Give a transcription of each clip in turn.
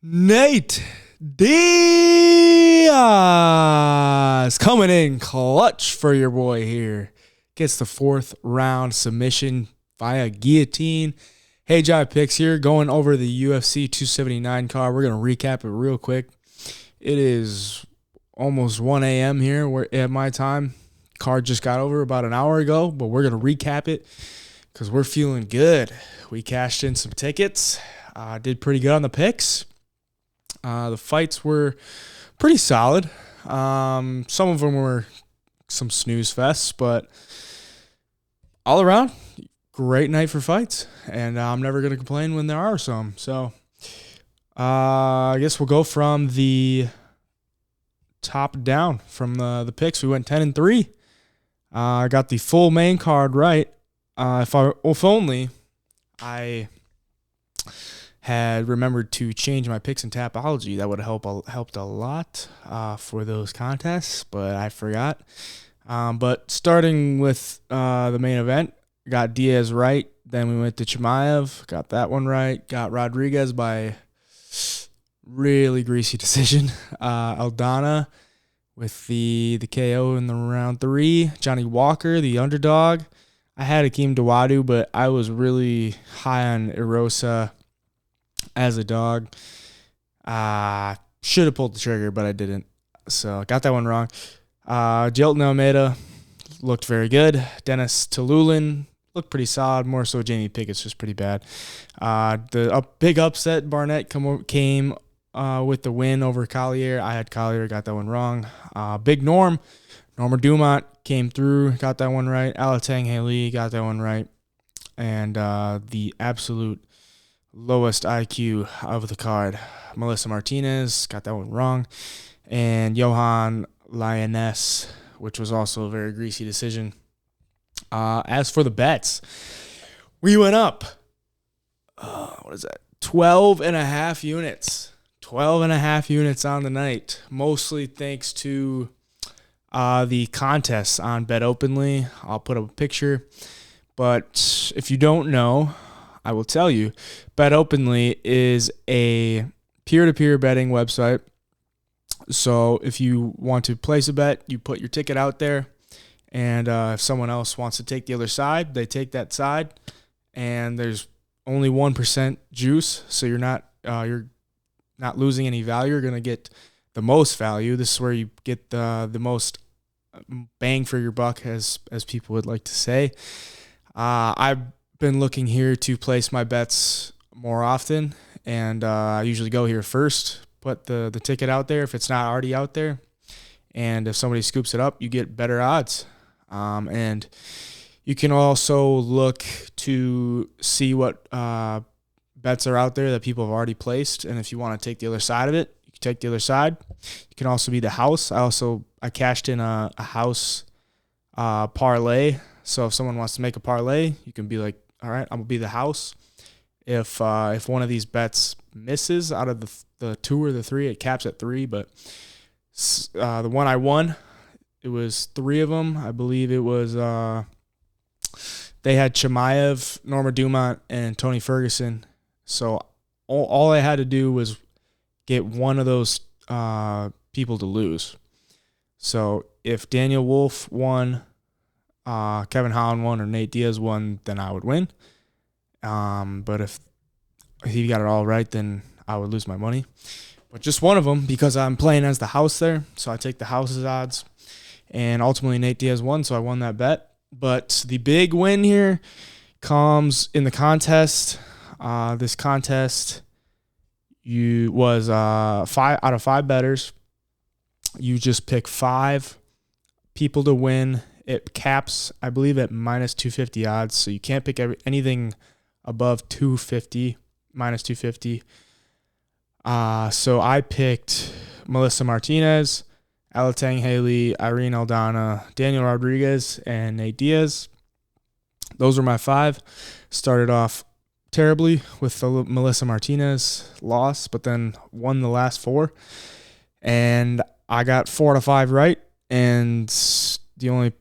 Nate Diaz coming in clutch for your boy here. Gets the fourth round submission via guillotine. Hey, Jive Picks here, going over the UFC 279 card. We're going to recap it real quick. It is almost 1 a.m. here at my time. Card just got over about an hour ago, but we're going to recap it because we're feeling good. We cashed in some tickets. Did pretty good on the picks. The fights were pretty solid. Some of them were some snooze fests, but all around, great night for fights. And I'm never going to complain when there are some. So I guess we'll go from the top down from the picks. We went 10-3. I got the full main card right. If only I had remembered to change my picks in Tapology, that would have helped a lot for those contests, but I forgot. But starting with the main event, got Diaz right. Then we went to Shamayev, got that one right. Got Rodriguez by really greasy decision. Aldana with the KO in the round 3. Johnny Walker, the underdog. I had Akeem Dawodu, but I was really high on Erosa as a dog. Should have pulled the trigger, but I didn't. So got that one wrong. Jelton Almeida looked very good. Dennis Talulin looked pretty solid. More so Jamie Pickett's just pretty bad. The big upset, Barnett came with the win over Collier. I had Collier, got that one wrong. Big Norma Dumont came through, got that one right. Alatang Haley got that one right. And the absolute lowest IQ of the card, Melissa Martinez, got that one wrong. And Johan Lioness, which was also a very greasy decision. As for the bets, we went up, 12.5 units. 12.5 units on the night, mostly thanks to the contests on Bet Openly. I'll put up a picture. But if you don't know, I will tell you, Bet Openly is a peer-to-peer betting website. So if you want to place a bet, you put your ticket out there, and if someone else wants to take the other side, they take that side, and there's only 1% juice, so you're not losing any value. You're going to get the most value. This is where you get the most bang for your buck, as people would like to say. I've been looking here to place my bets more often, and I usually go here first, put the ticket out there if it's not already out there, and if somebody scoops it up, you get better odds. And you can also look to see what bets are out there that people have already placed, and if you want to take the other side of it, you can take the other side. You can also be the house. I cashed in a house parlay. So if someone wants to make a parlay, you can be like, all right, I'm gonna be the house. If one of these bets misses out of the 2 or the 3, it caps at 3. But the one I won, it was 3 of them. I believe it was they had Shamayev, Norma Dumont, and Tony Ferguson. So all I had to do was get one of those people to lose. So if Danielle Wolff won, Kevin Holland won, or Nate Diaz won, then I would win. But if he got it all right, then I would lose my money. But just one of them, because I'm playing as the house there, so I take the house's odds. And ultimately Nate Diaz won, so I won that bet. But the big win here comes in the contest. This contest was 5 out of 5 bettors. You just pick 5 people to win. It caps, I believe, at minus 250 odds, so you can't pick anything above 250, minus 250. So I picked Melissa Martinez, Alatang Haley, Irene Aldana, Daniel Rodriguez, and Nate Diaz. Those were my 5. Started off terribly with the Melissa Martinez loss, but then won the last 4. And I got 4 out of 5 right, and the only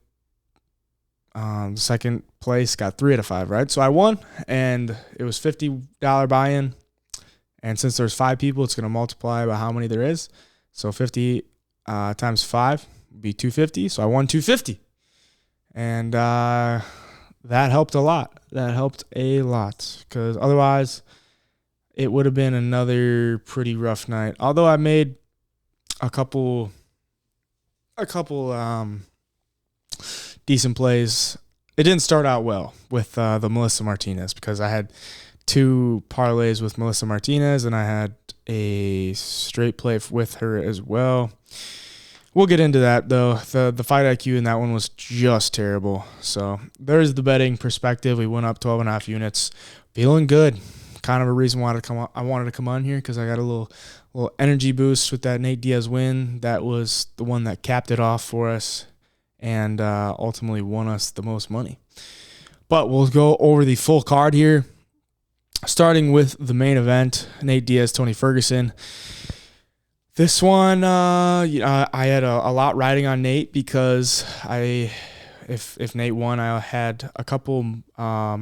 second place got 3 out of 5 right. So I won, and it was $50 buy-in, And since there's 5 people, it's going to multiply by how many there is. So 50 times 5 would be 250. So I won 250. And that helped a lot. That helped a lot. Because otherwise, it would have been another pretty rough night. Although I made a couple decent plays. It didn't start out well with the Melissa Martinez because I had 2 parlays with Melissa Martinez and I had a straight play with her as well. We'll get into that though. The fight IQ in that one was just terrible. So there's the betting perspective. We went up 12.5 units. Feeling good. Kind of a reason why I wanted to come on here because I got a little energy boost with that Nate Diaz win. That was the one that capped it off for us and ultimately won us the most money. But we'll go over the full card here, starting with the main event, Nate Diaz, Tony Ferguson. This one, I had a lot riding on Nate because if Nate won, I had a couple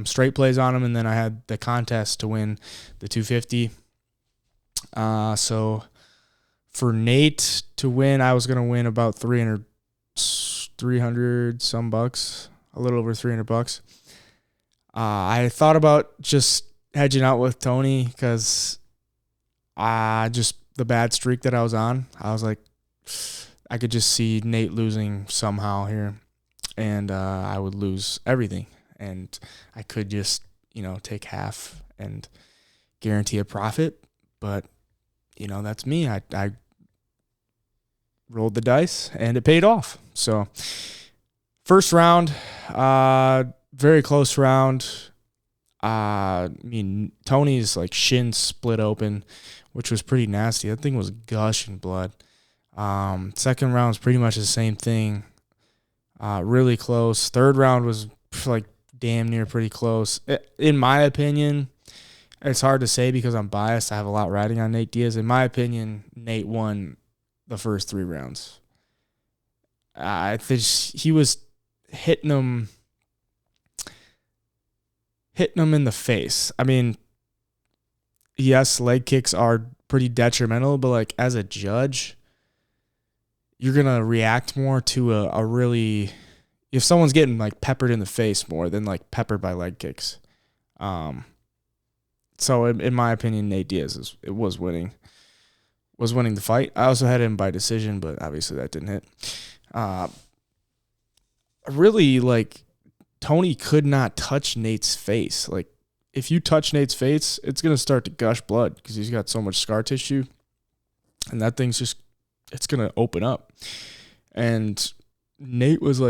straight plays on him, and then I had the contest to win the 250. So for Nate to win, I was going to win about 300 some bucks, a little over $300. I thought about just hedging out with Tony because just the bad streak that I was on. I was like, I could just see Nate losing somehow here, and I would lose everything. And I could just, take half and guarantee a profit. But, that's me. I rolled the dice, and it paid off. So, first round, very close round. Tony's shin split open, which was pretty nasty. That thing was gushing blood. Second round was pretty much the same thing. Really close. Third round was damn near pretty close. In my opinion, it's hard to say because I'm biased. I have a lot riding on Nate Diaz. In my opinion, Nate won the first 3 rounds. I think he was hitting him in the face. I mean, yes, leg kicks are pretty detrimental, but as a judge, you're going to react more to a really, if someone's getting peppered in the face more than peppered by leg kicks. So in my opinion, Nate Diaz was winning the fight. I also had him by decision, but obviously that didn't hit. Really, Tony could not touch Nate's face. If you touch Nate's face, it's going to start to gush blood because he's got so much scar tissue. And that thing's it's going to open up. And Nate was,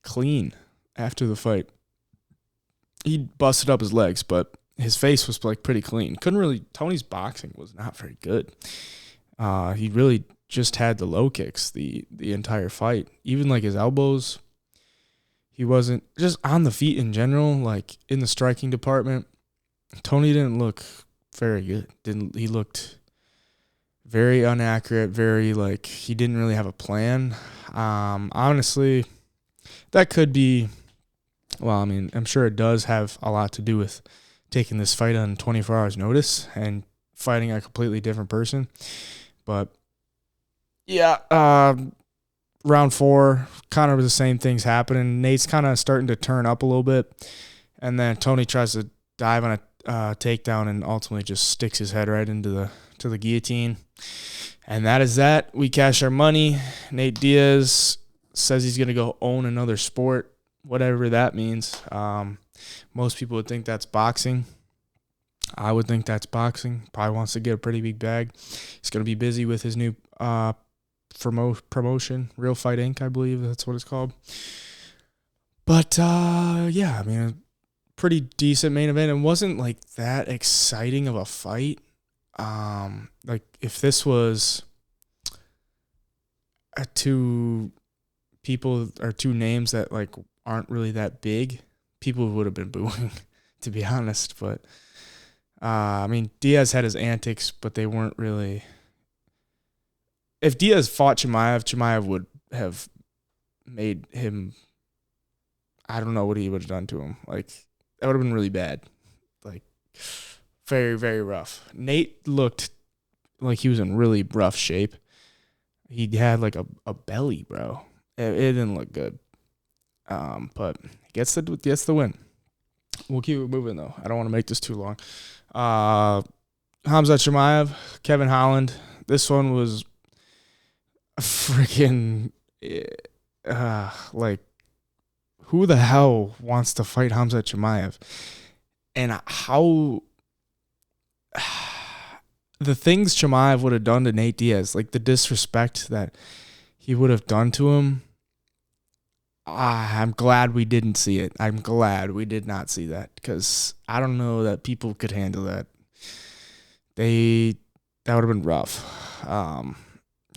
clean after the fight. He busted up his legs, but his face was, pretty clean. Tony's boxing was not very good. He really just had the low kicks the entire fight. Even, his elbows. He wasn't, just on the feet in general, in the striking department, Tony didn't look very good. He looked very inaccurate, very, he didn't really have a plan. Honestly, that could be, I'm sure it does have a lot to do with taking this fight on 24 hours notice and fighting a completely different person. But, yeah, round 4, kind of the same things happening. Nate's kind of starting to turn up a little bit, and then Tony tries to dive on a takedown and ultimately just sticks his head right into the guillotine. And that is that. We cash our money. Nate Diaz says he's going to go own another sport, whatever that means. Most people would think that's boxing. I would think that's boxing. Probably wants to get a pretty big bag. He's going to be busy with his new promotion, Real Fight Inc., I believe that's what it's called. But yeah, a pretty decent main event. It wasn't that exciting of a fight. If this was 2 people or 2 names that aren't really that big, people would have been booing, to be honest. But Diaz had his antics, but they weren't really. If Diaz fought Shamayev would have made him, I don't know what he would have done to him. That would have been really bad. Very, very rough. Nate looked like he was in really rough shape. He had like a belly, bro. It didn't look good. But he gets the win. We'll keep it moving, though. I don't want to make this too long. Hamza Shamayev, Kevin Holland. This one was freaking like, who the hell wants to fight Hamza Shamayev? And how the things Shamayev would have done to Nate Diaz, like the disrespect that he would have done to him. I'm glad we didn't see it. I'm glad we did not see that, because I don't know that people could handle that. That would have been rough.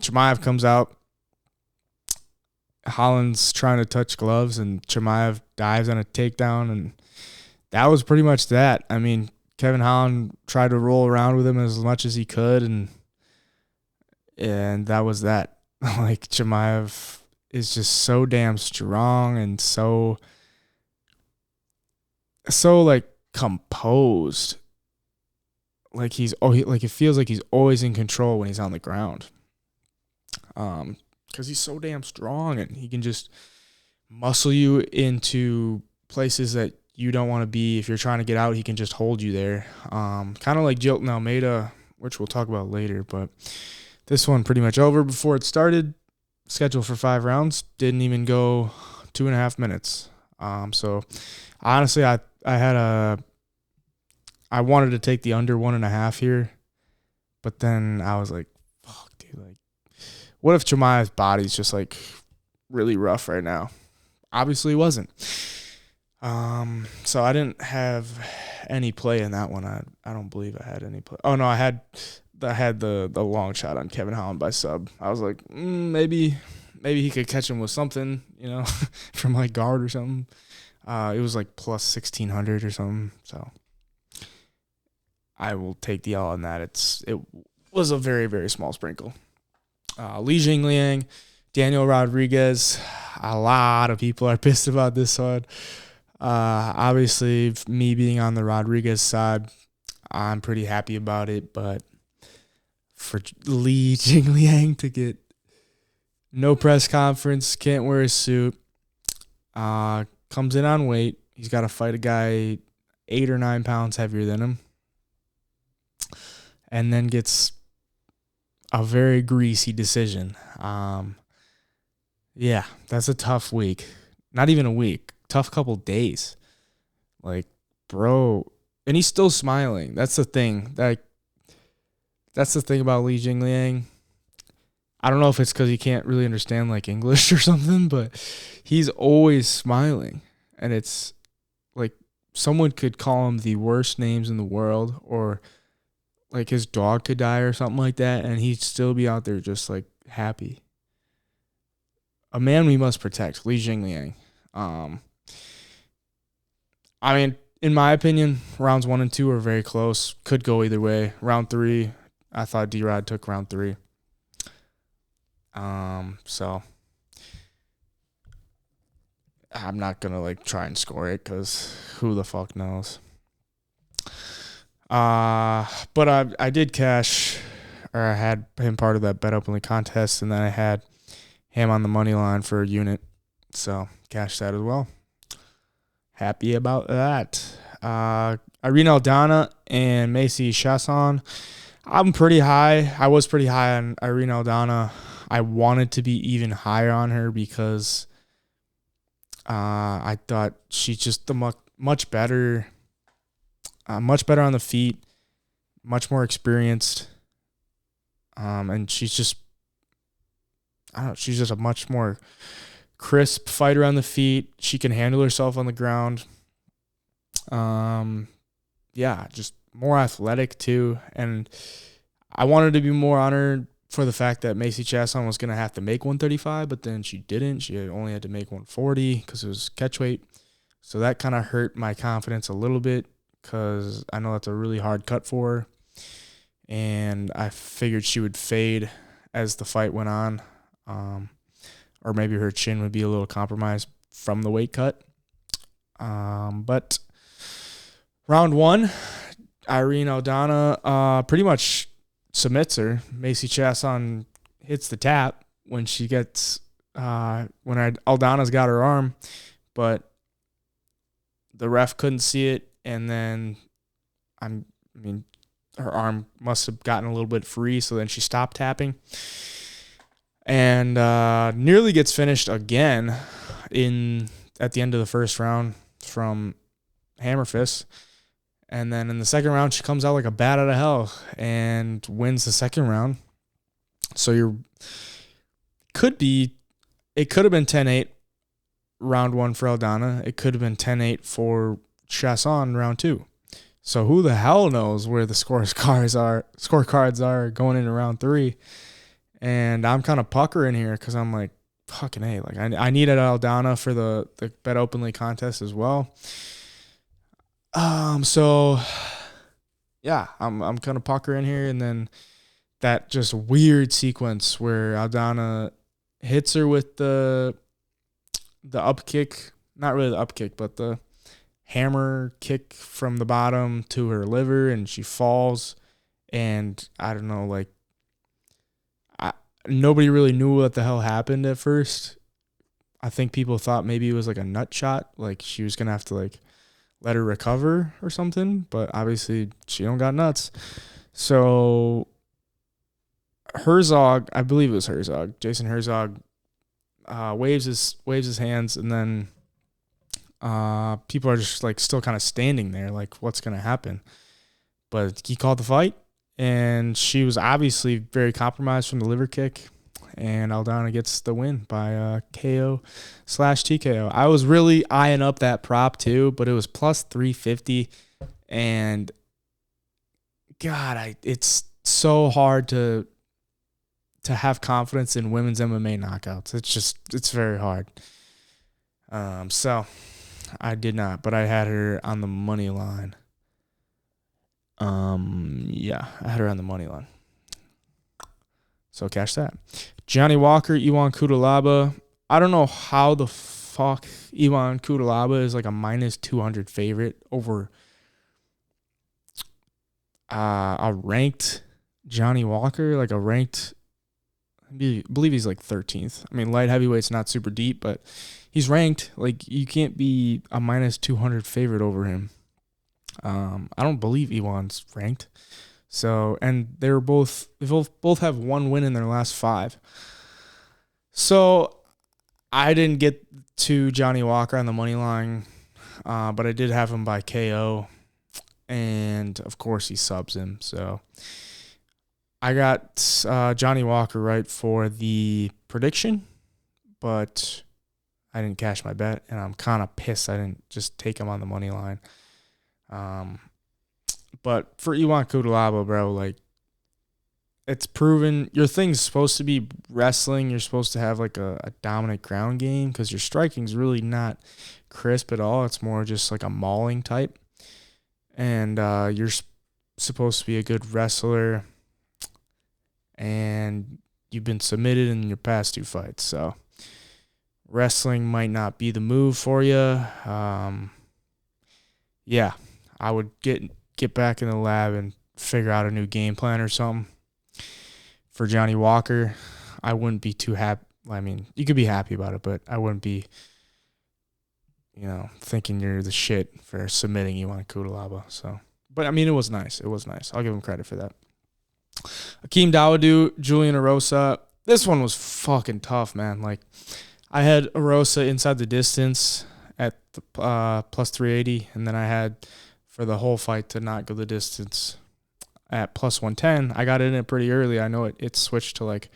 Shamayev comes out. Holland's trying to touch gloves, and Shamayev dives on a takedown, and that was pretty much that. I mean, Kevin Holland tried to roll around with him as much as he could, and that was that. Like, Shamayev is just so damn strong and so like composed. Like it feels like he's always in control when he's on the ground. Because he's so damn strong, and he can just muscle you into places that you don't want to be. If you're trying to get out, he can just hold you there. Kind of like Jilton Almeida, which we'll talk about later. But this one pretty much over before it started. Scheduled for 5 rounds. Didn't even go 2.5 minutes. So honestly, I wanted to take the under 1.5 here, but then I was like, fuck, dude, like, what if Chimaev's body's just like really rough right now? Obviously it wasn't. So I didn't have any play in that one. I don't believe I had any play. Oh no, I had the long shot on Kevin Holland by sub. I was like, maybe he could catch him with something, from like guard or something. It was like plus 1,600 or something. So I will take the L on that. It was a very, very small sprinkle. Li Jingliang, Danielle Rodriguez. A lot of people are pissed about this one. Obviously, me being on the Rodriguez side, I'm pretty happy about it. But for Li Jingliang to get no press conference, can't wear a suit, comes in on weight. He's got to fight a guy 8 or 9 pounds heavier than him, and then gets a very greasy decision. Yeah, that's a tough week. Not even a week. Tough couple days. Like, bro. And he's still smiling. That's the thing. That's the thing about Li Jingliang. I don't know if it's because he can't really understand, like, English or something, but he's always smiling. And it's like someone could call him the worst names in the world, or like his dog could die or something like that, and he'd still be out there just like happy. A man we must protect, Li Jingliang. I mean, in my opinion, rounds 1 and 2 are very close. Could go either way. Round 3, I thought D-Rod took round 3. So I'm not gonna like try and score it, because who the fuck knows. But I did cash, or I had him part of that bet openly contest, and then I had him on the money line for a unit, so cashed that as well. Happy about that. Irene Aldana and Macy Chasson. I'm pretty high. I was pretty high on Irene Aldana. I wanted to be even higher on her because I thought she's just much better on the feet, much more experienced, and she's just a much more crisp fighter on the feet. She can handle herself on the ground. Yeah, just more athletic too. And I wanted to be more on her for the fact that Macy Chasson was going to have to make 135, but then she didn't. She only had to make 140 because it was catch weight. So that kind of hurt my confidence a little bit, because I know that's a really hard cut for her. And I figured she would fade as the fight went on. Or maybe her chin would be a little compromised from the weight cut. But round 1, Irene Aldana pretty much submits her. Macy Chiasson hits the tap when she gets Aldana's got her arm, but the ref couldn't see it, and then her arm must have gotten a little bit free, so then she stopped tapping. And nearly gets finished again at the end of the first round from hammer fist. And then in the second round, she comes out like a bat out of hell and wins the second round. So it could have been 10-8 round one for Aldana. It could have been 10-8 for Chiasson round two. So who the hell knows where the scorecards are going into round three. And I'm kind of puckering here because I'm like, fucking A. Like I needed Aldana for the Bet Openly contest as well. So yeah, I'm kind of puckering here, and then that just weird sequence where Aldana hits her with the up kick, not really the up kick, but the hammer kick from the bottom to her liver, and she falls. And I don't know, like nobody really knew what the hell happened at first. I think people thought maybe it was like a nut shot, like she was gonna have to like let her recover or something, but obviously she don't got nuts. So Herzog, I believe it was Herzog, Jason Herzog, waves his hands, and then people are just like still kind of standing there like, what's gonna happen? But he called the fight, and she was obviously very compromised from the liver kick, and Aldana gets the win by KO/TKO. I was really eyeing up that prop too, but it was plus 350, and God, it's so hard to have confidence in women's MMA knockouts. It's very hard. So I did not, but I had her on the money line. Yeah, I had her on the money line. So cash that. Johnny Walker, Iwan Kudalaba. I don't know how the fuck Iwan Kudalaba is like a minus 200 favorite over a ranked Johnny Walker, like a ranked, I believe he's like 13th. I mean, light heavyweight's not super deep, but he's ranked. Like, you can't be a minus 200 favorite over him. I don't believe Iwan's ranked. So, and they both have one win in their last 5. So I didn't get to Johnny Walker on the money line, but I did have him by KO, and of course he subs him. So I got Johnny Walker right for the prediction, but I didn't cash my bet, and I'm kind of pissed I didn't just take him on the money line. But for Iwan Kudalaba, bro, like, it's proven your thing's supposed to be wrestling. You're supposed to have like a dominant ground game because your striking's really not crisp at all. It's more just like a mauling type. And you're supposed to be a good wrestler. And you've been submitted in your past 2 fights. So wrestling might not be the move for you. Yeah, I would get back in the lab and figure out a new game plan or something. For Johnny Walker, I wouldn't be too happy. I mean, you could be happy about it, but I wouldn't be, thinking you're the shit for submitting Iwan Kudalaba. So, but I mean, it was nice. It was nice. I'll give him credit for that. Akeem Dawodu, Julian Erosa. This one was fucking tough, man. Like, I had Erosa inside the distance at the plus 380, and then I had for the whole fight to not go the distance at plus 110. I got in it pretty early. I know it switched to like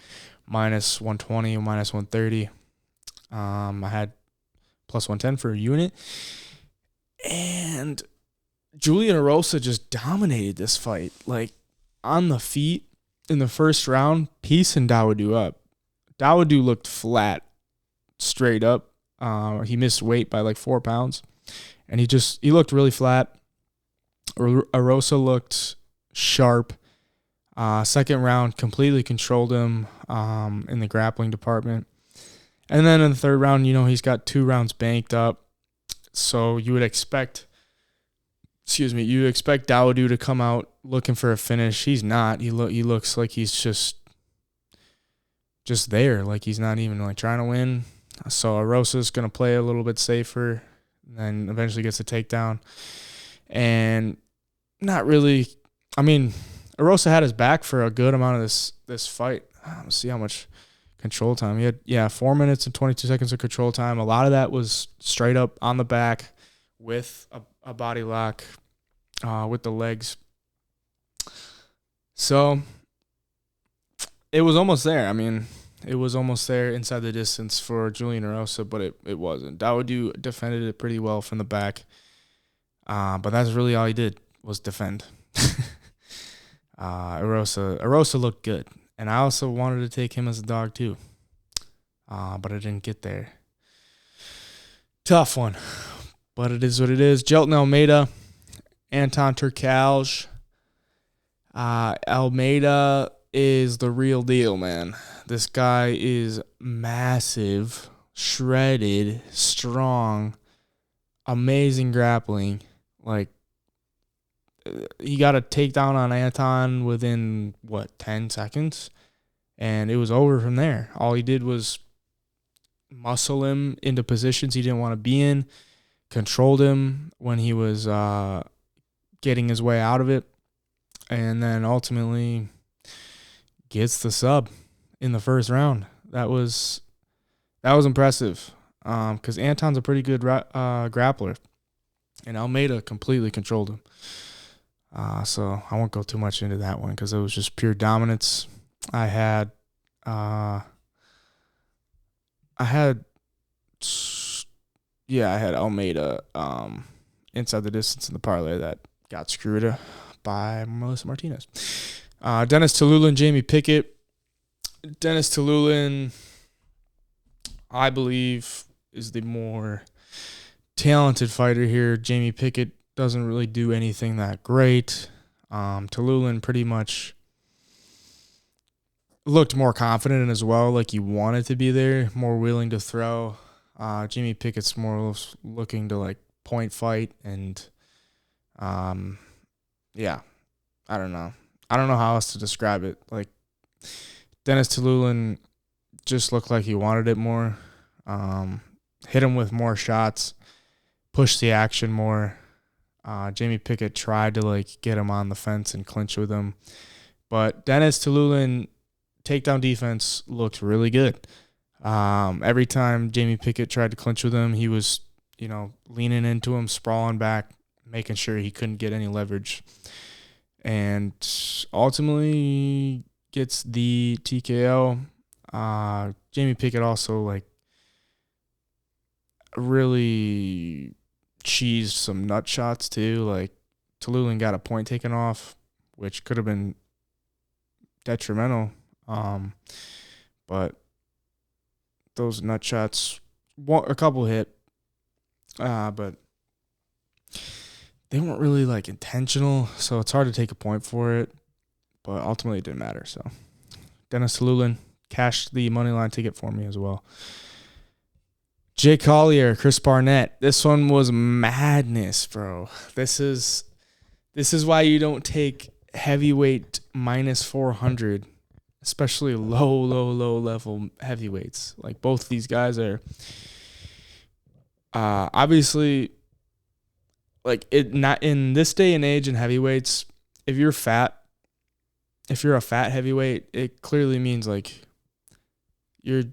minus 120 or minus 130. I had plus 110 for a unit. And Julian Erosa just dominated this fight. Like, on the feet in the first round, piecing Dawodu up. Dawodu looked flat straight up. He missed weight by like 4 pounds. And he looked really flat. Erosa looked sharp. Second round, completely controlled him in the grappling department. And then in the third round, he's got 2 rounds banked up. So you would expect you expect Dawodu to come out looking for a finish. He's not. He looks like he's just there, like he's not even like trying to win. So Arosa's going to play a little bit safer, and then eventually gets a takedown. And not really, I mean, Arosa had his back for a good amount of this fight. Let's see how much control time he had. 4 minutes and 22 seconds of control time. A lot of that was straight up on the back with a body lock with the legs. So it was almost there. I mean, it was almost there inside the distance for Julian Arosa, but it wasn't. Dawodu defended it pretty well from the back. But that's really all he did was defend. Arosa looked good. And I also wanted to take him as a dog too. But I didn't get there. Tough one. But it is what it is. Jelton Almeida, Anton Turkalj. Almeida is the real deal, man. This guy is massive, shredded, strong, amazing grappling. Like, he got a takedown on Anton within, 10 seconds? And it was over from there. All he did was muscle him into positions he didn't want to be in, controlled him when he was getting his way out of it, and then ultimately gets the sub in the first round. That was impressive because Anton's a pretty good grappler, and Almeida completely controlled him. So I won't go too much into that one because it was just pure dominance. I had Almeida inside the distance in the parlay that got screwed by Melissa Martinez. Dennis Tallulah, Jamie Pickett. Dennis Tallulah, I believe, is the more talented fighter here. Jamie Pickett doesn't really do anything that great. Tallulah pretty much looked more confident as well, like he wanted to be there, more willing to throw. Jamie Pickett's more looking to like point fight and I don't know how else to describe it. Like, Dennis Tallulah just looked like he wanted it more. Hit him with more shots, pushed the action more. Jamie Pickett tried to like get him on the fence and clinch with him, but Dennis Tallulah takedown defense looked really good. Every time Jamie Pickett tried to clinch with him, he was, leaning into him, sprawling back, making sure he couldn't get any leverage, and ultimately gets the TKO. Jamie Pickett also really cheesed some nut shots too. Like, Tallulah got a point taken off, which could have been detrimental. But those nut shots, a couple hit, but they weren't really intentional, so it's hard to take a point for it. But ultimately, it didn't matter. So Dennis Tallulah cashed the money line ticket for me as well. Jay Collier, Chris Barnett. This one was madness, bro. This is why you don't take heavyweight minus 400, especially low level heavyweights. Like, both these guys are obviously not in this day and age in heavyweights. If you're a fat heavyweight, it clearly means you're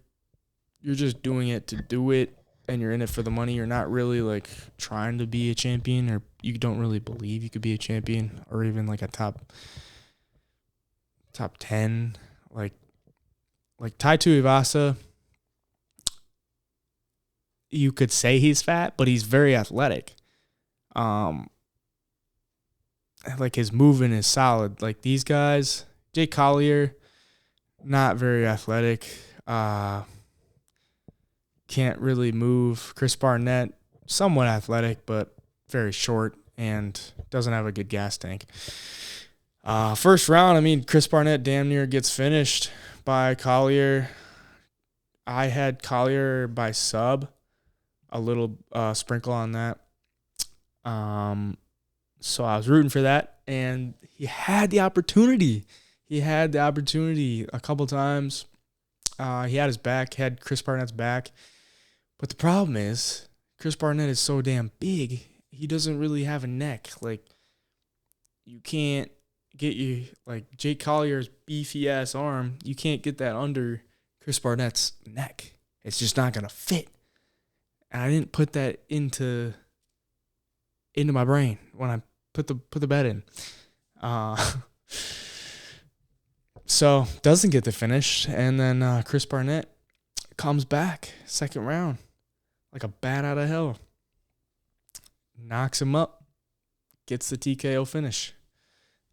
just doing it to do it, and you're in it for the money. You're not really trying to be a champion, or you don't really believe you could be a champion, or even a top 10. Like Tai Tuivasa, you could say he's fat, but he's very athletic. His movement is solid. Like, these guys, Jay Collier, not very athletic. Can't really move. Chris Barnett, somewhat athletic, but very short and doesn't have a good gas tank. First round, Chris Barnett damn near gets finished by Collier. I had Collier by sub, a little sprinkle on that. So I was rooting for that, and he had the opportunity. He had the opportunity a couple times. He had his back, had Chris Barnett's back. But the problem is, Chris Barnett is so damn big, he doesn't really have a neck. Like, you can't get like Jake Collier's beefy ass arm, you can't get that under Chris Barnett's neck. It's just not gonna fit. And I didn't put that into my brain when I put the bet in. So doesn't get the finish, and then Chris Barnett comes back second round like a bat out of hell, knocks him up, gets the TKO finish.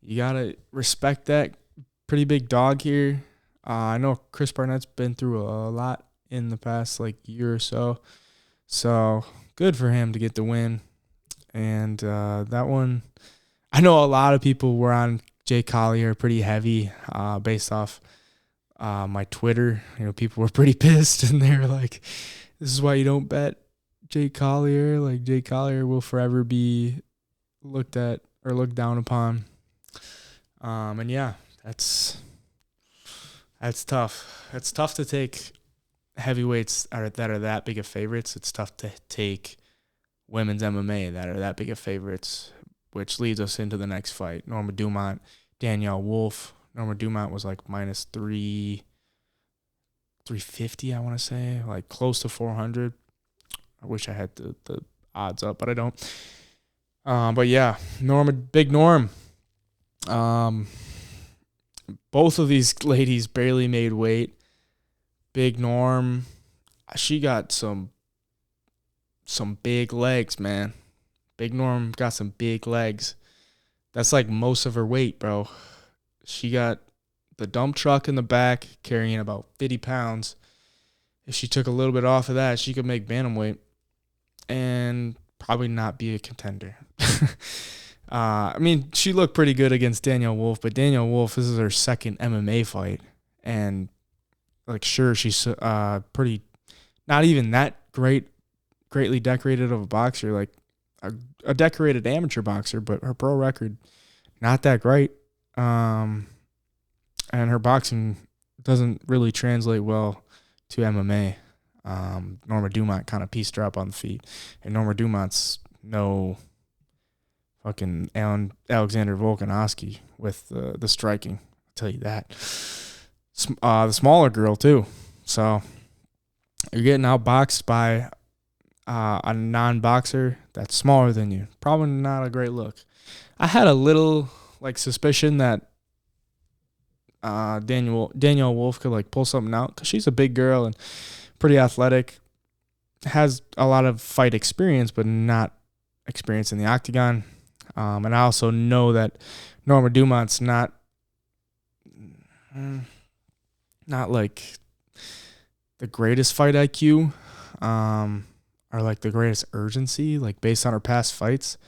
You gotta respect that. Pretty big dog here. I know Chris Barnett's been through a lot in the past like year or so, so good for him to get the win. And that one, I know a lot of people were on Jay Collier pretty heavy based off my Twitter. You know, people were pretty pissed, and they were like, this is why you don't bet Jay Collier. Like, Jay Collier will forever be looked at or looked down upon. And yeah, that's tough. It's tough to take heavyweights that are that big of favorites. It's tough to take women's MMA that are that big of favorites, which leads us into the next fight. Norma Dumont, Danielle Wolff. Norma Dumont was like minus 350, I want to say, like close to 400. I wish I had the odds up, but I don't. But yeah, Big Norm. Both of these ladies barely made weight. Big Norm, she got some big legs, man. Big Norm got some big legs. That's like most of her weight, bro. She got the dump truck in the back carrying about 50 pounds. If she took a little bit off of that, she could make bantamweight and probably not be a contender. I mean, she looked pretty good against Danielle Wolff, but Danielle Wolff, this is her second MMA fight. And, like, sure, she's pretty, not even that greatly decorated of a boxer, like a decorated amateur boxer, but her pro record, not that great. And her boxing doesn't really translate well to MMA. Norma Dumont kind of pieced her up on the feet. And Norma Dumont's no fucking Alexander Volkanovski with the striking. I'll tell you that. The smaller girl, too. So you're getting outboxed by a non-boxer that's smaller than you. Probably not a great look. I had a little like suspicion that Danielle Wolff could like pull something out because she's a big girl and pretty athletic. Has a lot of fight experience, but not experience in the octagon. And I also know that Norma Dumont's not like the greatest fight IQ, or like the greatest urgency, like based on her past fights.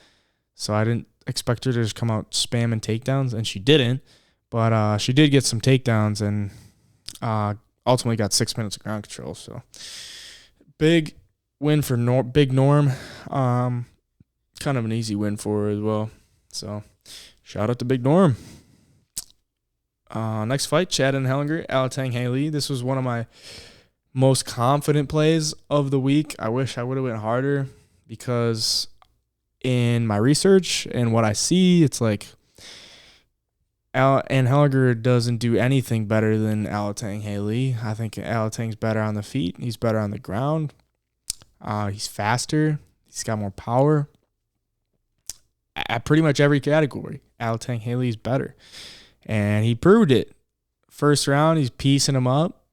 So I didn't expect her to just come out spamming takedowns, and she didn't. But she did get some takedowns and ultimately got 6 minutes of ground control. So big win for Big Norm. Kind of an easy win for her as well. So shout out to Big Norm. Next fight, Chad and Hellinger, Alatang Haley. This was one of my most confident plays of the week. I wish I would have went harder because in my research and what I see, it's like Hellinger doesn't do anything better than Alatang Haley. I think Alatang's better on the feet. He's better on the ground. He's faster. He's got more power. At pretty much every category, Alatang Haley's better. And he proved it. First round, he's piecing him up.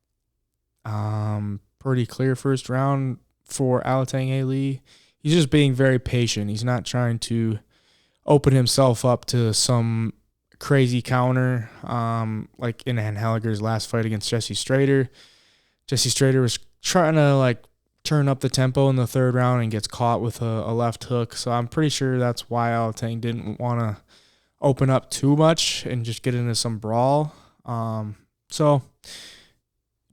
Pretty clear first round for Alatang Haley. He's just being very patient. He's not trying to open himself up to some crazy counter, like in Hellinger's last fight against Jesse Strader. Jesse Strader was trying to like turn up the tempo in the third round and gets caught with a left hook. So I'm pretty sure that's why Alatang didn't want to open up too much and just get into some brawl. So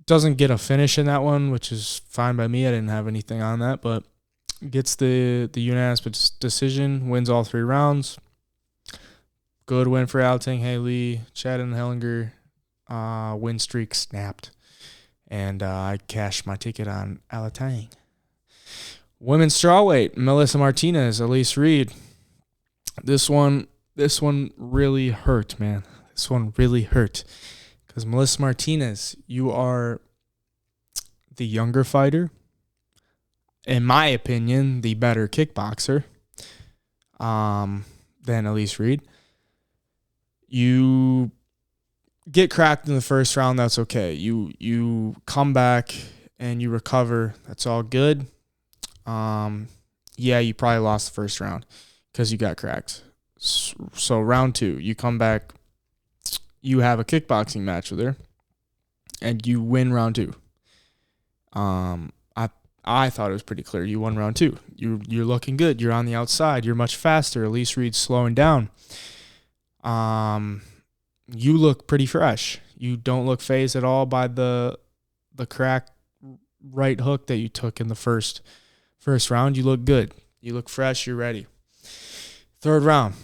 doesn't get a finish in that one, which is fine by me. I didn't have anything on that, but gets the unanimous decision, wins all 3 rounds. Good win for Altang Haley. Chad and Hellinger. Win streak snapped. And I cashed my ticket on Alatang. Women's strawweight, Melissa Martinez, Elise Reed. This one really hurt, man. This one really hurt. Because Melissa Martinez, you are the younger fighter. In my opinion, the better kickboxer than Elise Reed. You get cracked in the first round, that's okay. You come back and you recover, that's all good. Yeah, you probably lost the first round because you got cracked. So round 2, you come back, you have a kickboxing match with her, and you win round 2. I thought it was pretty clear. You won round 2. You're looking good. You're on the outside. You're much faster. Elise Reed's slowing down. You look pretty fresh. You don't look phased at all by the crack right hook that you took in the first round. You look good. You look fresh. You're ready. Third round,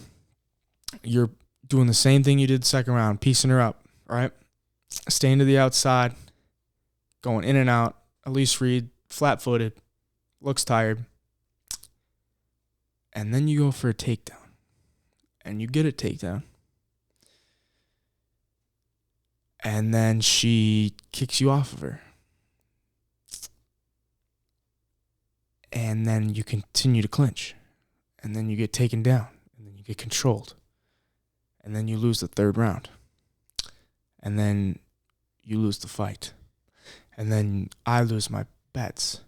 you're doing the same thing you did second round, piecing her up, right? Staying to the outside, going in and out. Elise Reed, flat-footed, looks tired. And then you go for a takedown. And you get a takedown. And then she kicks you off of her. And then you continue to clinch. And then you get taken down. And then you get controlled. And then you lose the third round. And then you lose the fight. And then I lose my bets.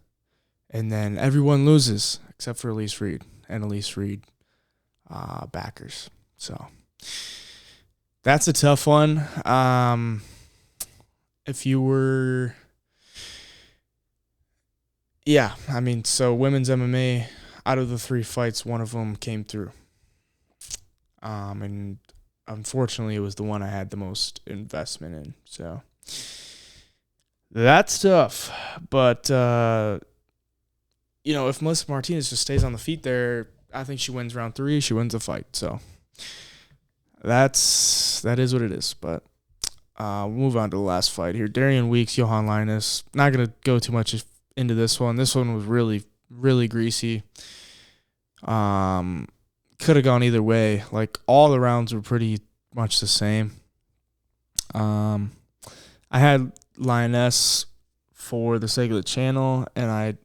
And then everyone loses except for Elise Reed and Elise Reed backers. So that's a tough one. If you were... Yeah, I mean, so women's MMA, out of the 3 fights, one of them came through. And unfortunately, it was the one I had the most investment in. So that's tough. But, if Melissa Martinez just stays on the feet there, I think she wins round 3. She wins the fight. So that is what it is. But we'll move on to the last fight here. Darian Weeks, Johan Linus. Not going to go too much into this one. This one was really, really greasy. Could have gone either way. Like, all the rounds were pretty much the same. I had Lioness for the sake of the channel, and I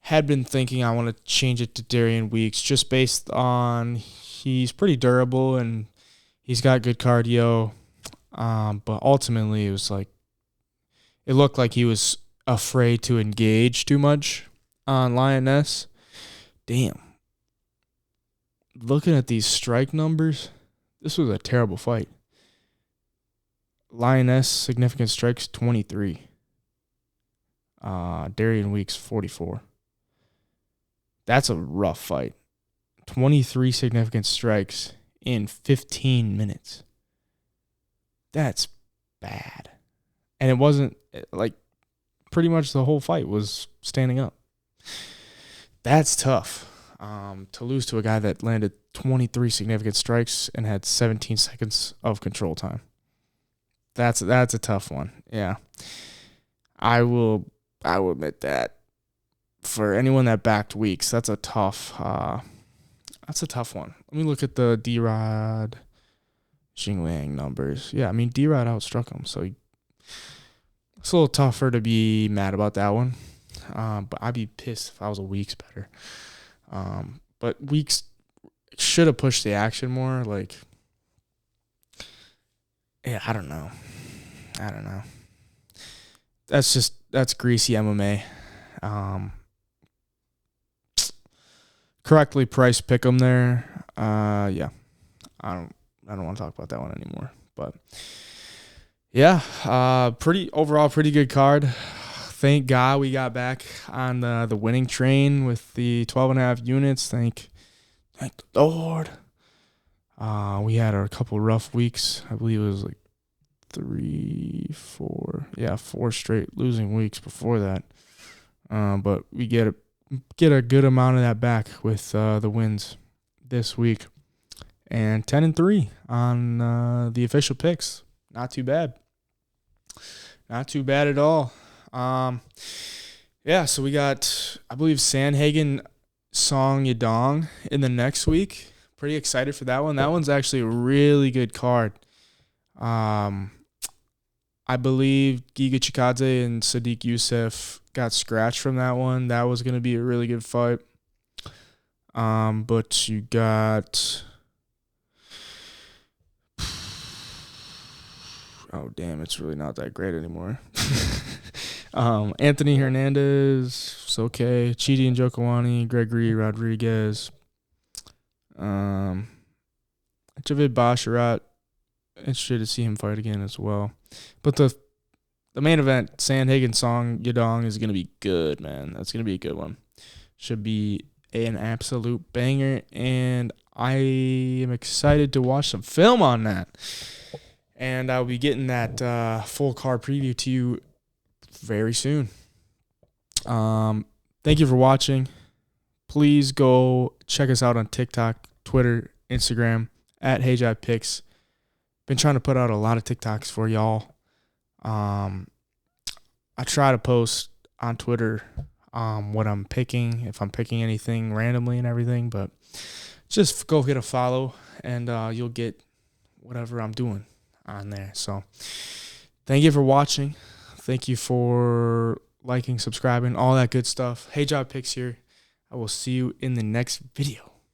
had been thinking I want to change it to Darian Weeks just based on he's pretty durable and he's got good cardio. But ultimately, it was like, it looked like he was afraid to engage too much on Lioness. Damn. Looking at these strike numbers, this was a terrible fight. Lioness, significant strikes, 23. Darian Weeks, 44. That's a rough fight. 23 significant strikes in 15 minutes. That's bad. And it wasn't, like, pretty much the whole fight was standing up. That's tough. To lose to a guy that landed 23 significant strikes and had 17 seconds of control time. That's a tough one. Yeah. I will admit that. For anyone that backed Weeks, that's a tough one. Let me look at the D-Rod Xinglang numbers. Yeah, I mean, D-Rod outstruck him, so it's a little tougher to be mad about that one. But I'd be pissed if I was a Weeks better. But Weeks should have pushed the action more. Like, yeah, I don't know. That's greasy MMA. Correctly priced pick 'em there. Yeah, I don't want to talk about that one anymore. But yeah, overall pretty good card. Thank God we got back on the winning train with the 12.5 units. Thank the Lord. We had a couple rough weeks. I believe it was like 4 straight losing weeks before that. But we get a good amount of that back with the wins this week. and 10-3 on the official picks. Not too bad. Not too bad at all. Yeah, so we got, I believe, Sandhagen Song Yadong in the next week. Pretty excited for that one. That one's actually a really good card. I believe Giga Chikadze and Sadiq Youssef got scratched from that one. That was going to be a really good fight. But you got... Oh, damn, it's really not that great anymore. Anthony Hernandez, it's okay. Chidi and Jokawani, Gregory Rodriguez. Javid Basharat, interested to see him fight again as well. But the main event, Sandhagen Song Yadong, is going to be good, man. That's going to be a good one. Should be an absolute banger, and I am excited to watch some film on that. And I'll be getting that full card preview to you very soon. Thank you for watching. Please go check us out on TikTok, Twitter, Instagram, at HeyJivePicks. Been trying to put out a lot of TikToks for y'all. I try to post on Twitter what I'm picking, if I'm picking anything randomly and everything. But just go get a follow, and you'll get whatever I'm doing on there. So thank you for watching. Thank you for liking, subscribing, all that good stuff. Hey Job Picks here. I will see you in the next video.